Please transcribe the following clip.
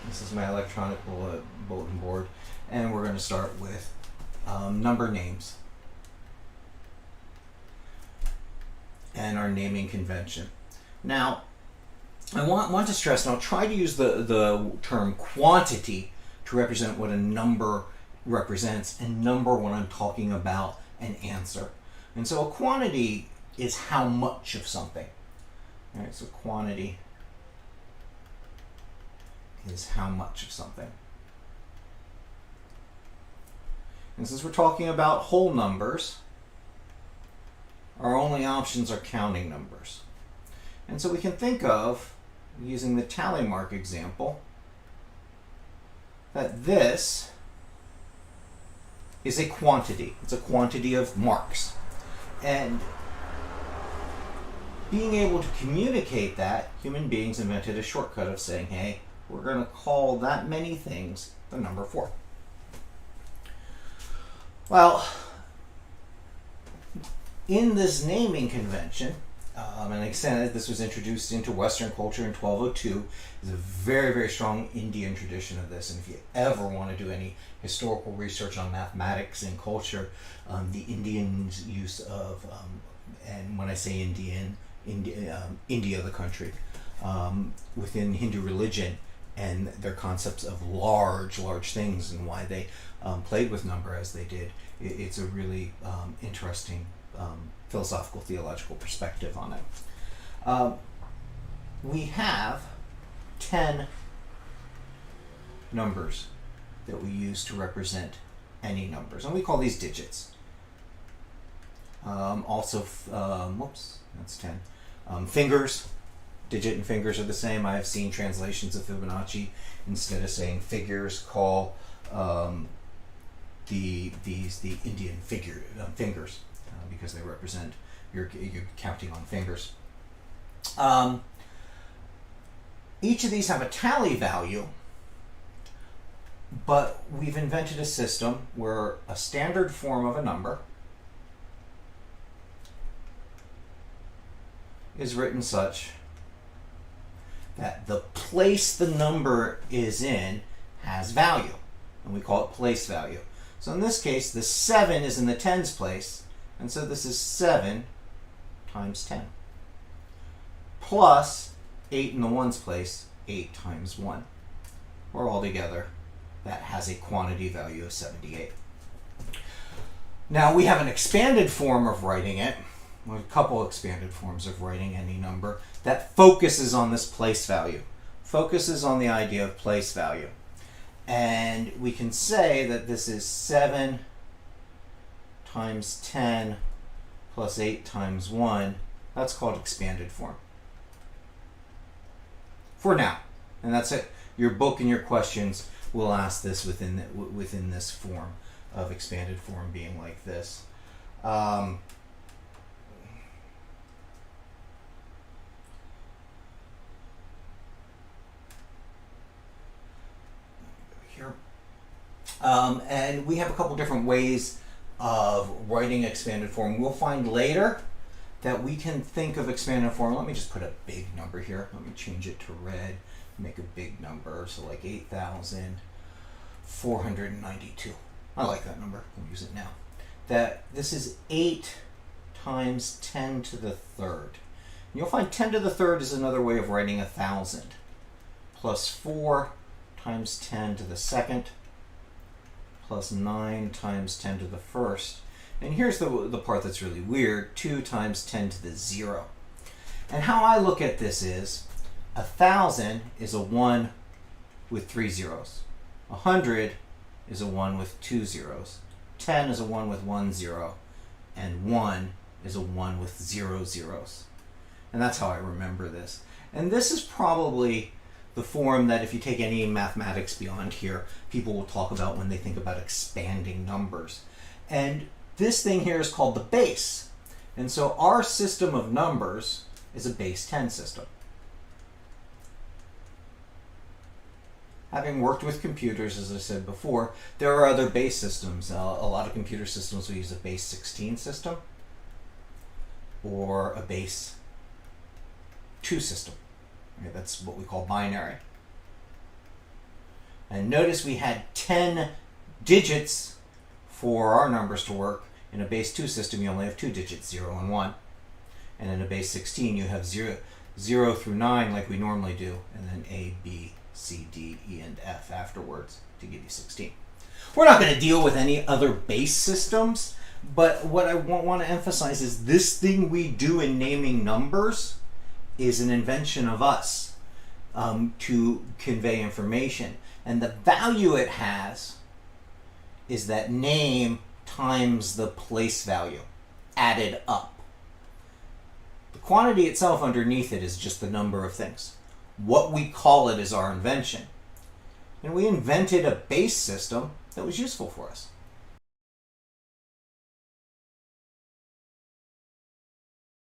This is my electronic bulletin board, and we're going to start with number names and our naming convention. Now, I want to stress, and I'll try to use the term quantity to represent what a number represents, and number when I'm talking about an answer. And so a quantity is how much of something. All right, so quantity is how much of something. And since we're talking about whole numbers, our only options are counting numbers. And so we can think of, using the tally mark example, that this is a quantity. It's a quantity of marks. And being able to communicate that, human beings invented a shortcut of saying, hey, we're going to call that many things the number 4. Well, in this naming convention, and like I said, this was introduced into Western culture in 1202. There's a very, very strong Indian tradition of this. And if you ever want to do any historical research on mathematics and culture, the Indians' use of, and when I say Indian, India, the country, within Hindu religion, and their concepts of large things and why they played with number as they did. It's a really interesting philosophical, theological perspective on it. We have 10 numbers that we use to represent any numbers, and we call these digits. Whoops, that's 10. Fingers, digit and fingers are the same. I have seen translations of Fibonacci, instead of saying figures, call the Indian fingers, because they represent you're counting on fingers. Each of these have a tally value, but we've invented a system where a standard form of a number is written such that the place the number is in has value, and we call it place value. So in this case, the 7 is in the tens place, and so this is 7 times 10, plus 8 in the ones place, 8 times 1, or altogether that has a quantity value of 78. Now we have an expanded form of writing it, a couple expanded forms of writing any number, that focuses on this place value, focuses on the idea of place value. And we can say that this is 7 times 10 plus 8 times 1. That's called expanded form. For now. And that's it. Your book and your questions will ask this within this form of expanded form being like this. Here. And we have a couple different ways of writing expanded form. We'll find later that we can think of expanded form. Let me just put a big number here. Let me change it to red, make a big number, so like 8,492. I like that number. We'll use it now. That this is 8 times 10 to the third. And you'll find 10 to the third is another way of writing 1,000, plus 4 times 10 to the second, plus 9 times 10 to the first. And here's the part that's really weird, 2 times 10 to the 0. And how I look at this is, 1,000 is a 1 with 3 zeros. 100 is a 1 with 2 zeros. 10 is a 1 with 1 zero. And 1 is a 1 with 0 zeros. And that's how I remember this. And this is probably the form that, if you take any mathematics beyond here, people will talk about when they think about expanding numbers. And this thing here is called the base. And so our system of numbers is a base 10 system. Having worked with computers, as I said before, there are other base systems. A lot of computer systems will use a base 16 system or a base 2 system. Okay, that's what we call binary. And notice we had 10 digits for our numbers to work. In a base 2 system, you only have 2 digits, 0 and 1. And in a base 16, you have 0 through 9 like we normally do, and then A, B, C, D, E, and F afterwards to give you 16. We're not going to deal with any other base systems, but what I want to emphasize is this thing we do in naming numbers is an invention of us to convey information. And the value it has is that name times the place value added up. The quantity itself underneath it is just the number of things. What we call it is our invention. And we invented a base system that was useful for us.